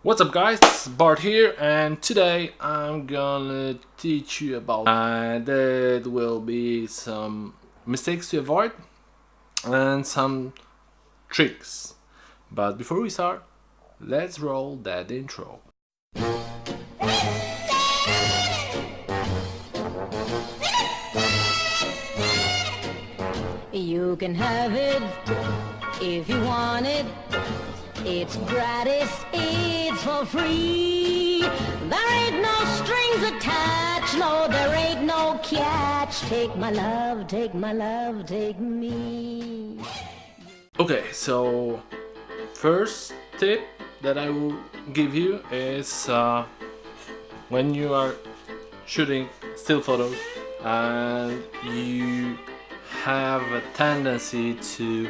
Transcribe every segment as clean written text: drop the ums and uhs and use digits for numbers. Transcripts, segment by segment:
What's up guys, it's Bart here, and today I'm gonna teach you about there will be some mistakes to avoid and some tricks. But before we start, let's roll that intro. You can have it if you want it. It's gratis, it's for free. There ain't no strings attached, no, there ain't no catch. Take my love, take my love, take me. Okay, so first tip that I will give you is when you are shooting still photos and you have a tendency to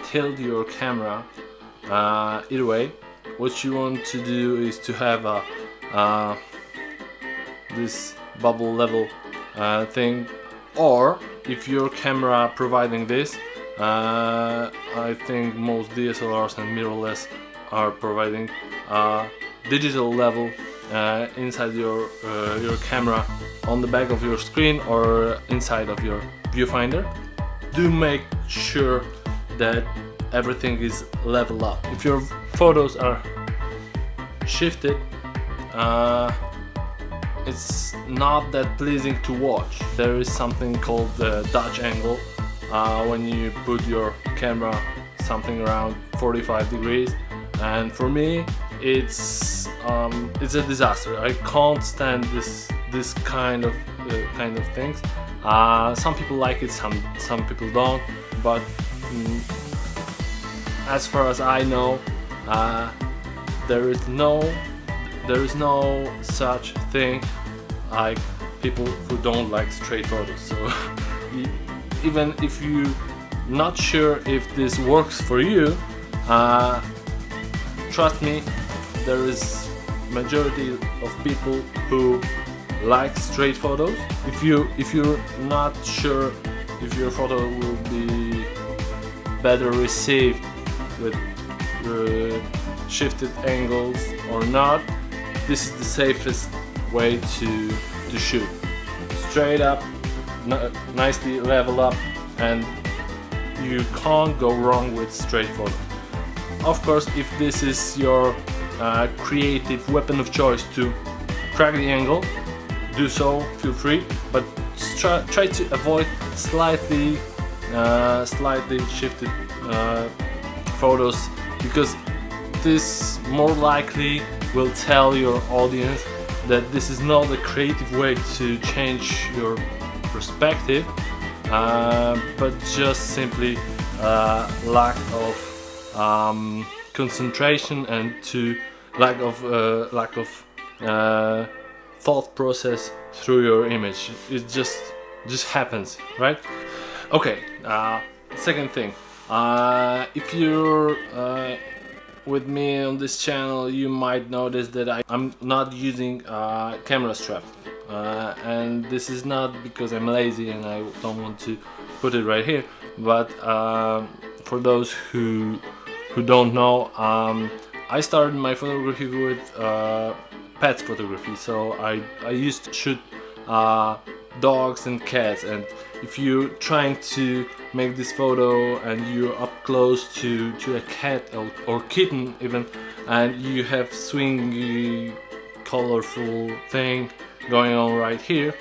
tilt your camera either way, what you want to do is to have this bubble level thing, or if your camera providing this, I think most DSLRs and mirrorless are providing digital level inside your camera on the back of your screen or inside of your viewfinder. Do make sure that everything is level up. If your photos are shifted, it's not that pleasing to watch. There is something called the Dutch angle when you put your camera something around 45 degrees, and for me it's a disaster. I can't stand this kind of things. Some people like it, some people don't, but as far as I know, there is no such thing like people who don't like straight photos. So even if you're not sure if this works for you, trust me, there is majority of people who like straight photos. If you're not sure if your photo will be better received with shifted angles or not, this is the safest way to shoot. Straight up, nicely level up, and you can't go wrong with straight photo. Of course, if this is your creative weapon of choice to crack the angle, do so, feel free, but try to avoid slightly shifted photos, because this more likely will tell your audience that this is not a creative way to change your perspective, but just simply lack of concentration and lack of thought process through your image. It just happens, right? Okay, second thing, if you're with me on this channel, you might notice that I'm not using camera strap, and this is not because I'm lazy and I don't want to put it right here, but for those who don't know, I started my photography with pet photography. So I used to shoot dogs and cats, and if you're trying to make this photo and you're up close to a cat or kitten even, and you have swingy colorful thing going on right here,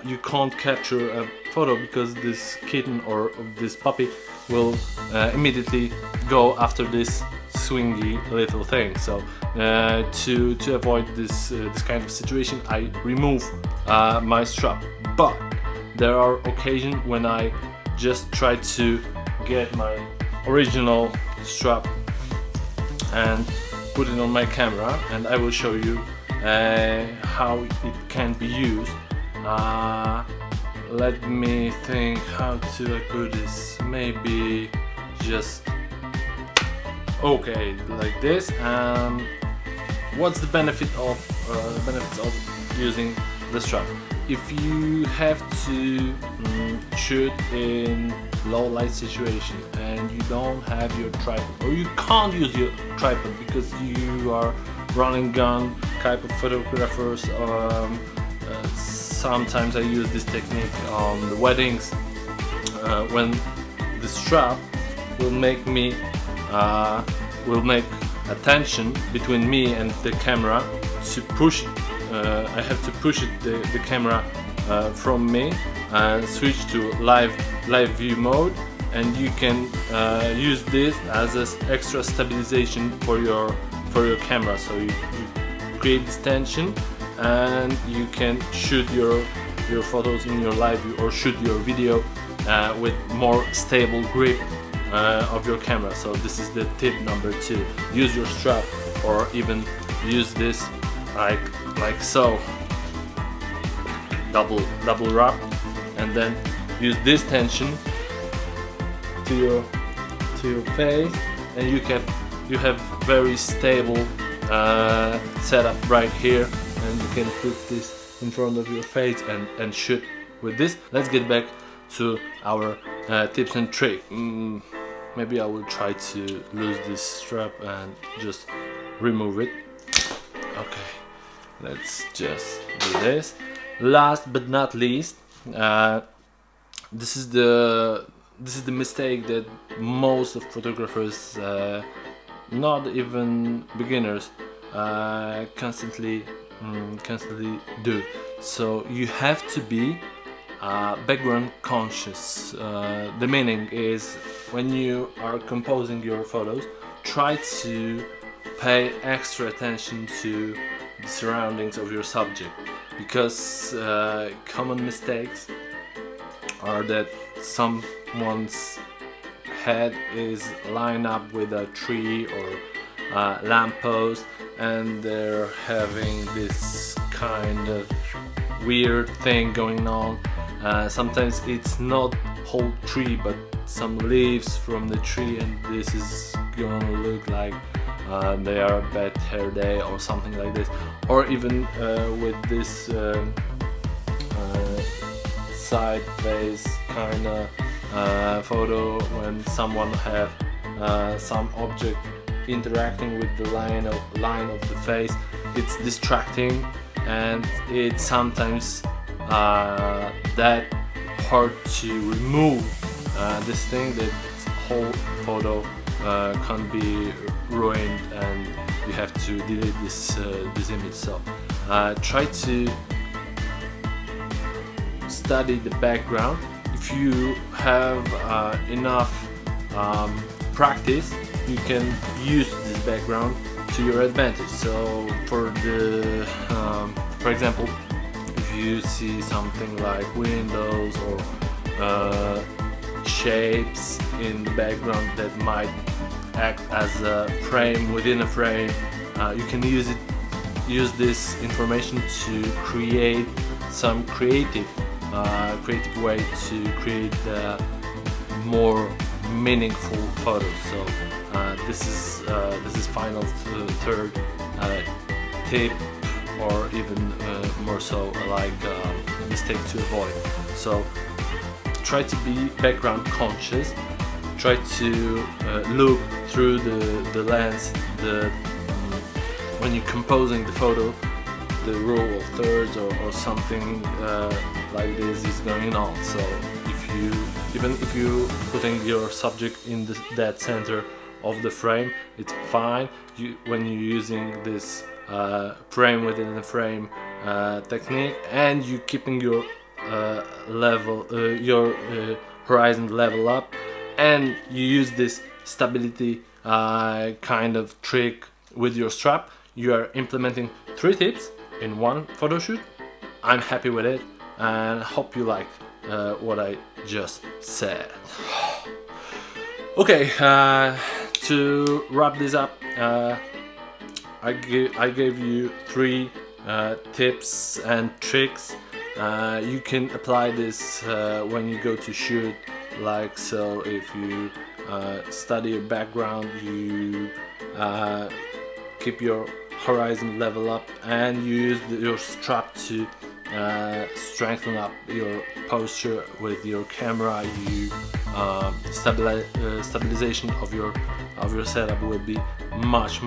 you can't capture a photo because this kitten or this puppy will immediately go after this swingy little thing. So to avoid this kind of situation, I remove my strap. But there are occasions when I just try to get my original strap and put it on my camera, and I will show you how it can be used. Let me think how to put this. Maybe just okay, like this. What's the benefits of using the strap? If you have to shoot in low light situation and you don't have your tripod, or you can't use your tripod because you are running gun type of photographers. Sometimes I use this technique on the weddings, when the strap will make a tension between me and the camera. To push, I have to push the camera from me and switch to live view mode, and you can use this as an extra stabilization for your camera. So you create this tension, and you can shoot your photos in your live view, or shoot your video with more stable grip of your camera. So this is the tip number 2. Use your strap, or even use this like so, double wrap, and then use this tension to your face, and you have very stable setup right here, and you can put this in front of your face and shoot with this. Let's get back to our tips and tricks. Maybe I will try to lose this strap and just remove it. Okay, let's just do this. Last but not least, this is the mistake that most of photographers, not even beginners, constantly do. So you have to be background conscious. The meaning is, when you are composing your photos, try to pay extra attention to the surroundings of your subject, because common mistakes are that someone's head is lined up with a tree or lamppost, and they're having this kind of weird thing going on. Sometimes it's not whole tree, but some leaves from the tree, and this is gonna look like they are a bad hair day or something like this. Or even with this side face kind of photo, when someone have some object interacting with the line of the face, it's distracting, and it's sometimes that hard to remove this thing, that whole photo can be ruined, and you have to delete this image. So try to study the background. If you have enough practice, you can use this background to your advantage. So for example, if you see something like windows or shapes in the background that might act as a frame within a frame, you can use this information to create some creative way to create more meaningful photos. So this is final third tip, or even more so, like a mistake to avoid. So try to be background conscious. Try to look through the lens. When you're composing the photo, the rule of thirds or something like this is going on. So even if you putting your subject in the dead center of the frame, it's fine. When you're using this frame within a frame technique, and you keeping your horizon level up, and you use this stability kind of trick with your strap, you are implementing 3 tips in one photo shoot. I'm happy with it, and hope you like what I just said. Okay, to wrap this up, I gave you 3 tips and tricks. You can apply this when you go to shoot, like so. If you study your background, you keep your horizon level up, and you use your strap to strengthen up your posture with your camera. You stabilization of your setup will be much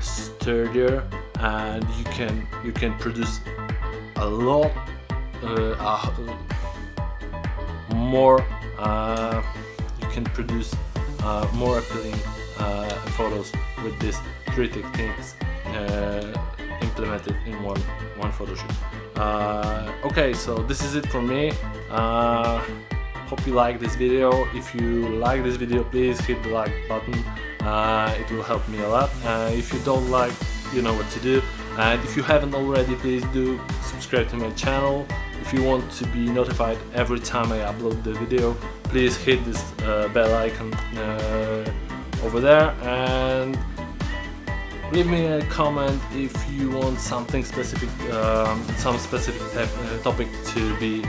sturdier, and you can produce a lot more. You can produce more appealing photos with these 3 techniques implemented in one photo shoot. Okay, so this is it for me. Hope you like this video. If you like this video, please hit the like button. It will help me a lot. If you don't like, you know what to do. And if you haven't already, please do subscribe to my channel. If you want to be notified every time I upload the video, please hit this bell icon over there, and leave me a comment if you want something specific, some specific topic to be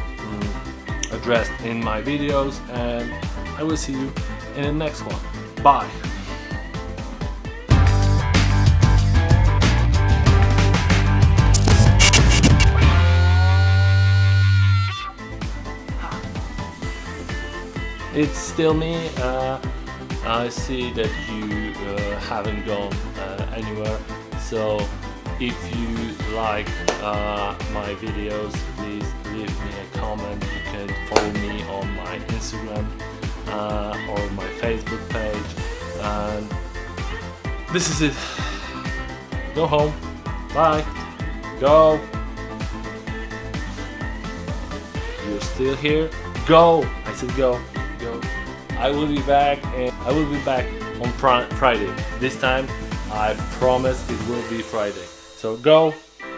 addressed in my videos, and I will see you in the next one. Bye! It's still me. I see that you haven't gone anywhere, so if you like my videos, please leave me a comment. You can follow me on my Instagram or my Facebook page, and this is it. Go home. Bye. Go. You're still here? Go. I said go. Go. I will be back, and I will be back on Friday. This time I promise it will be Friday. So go,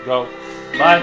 bye.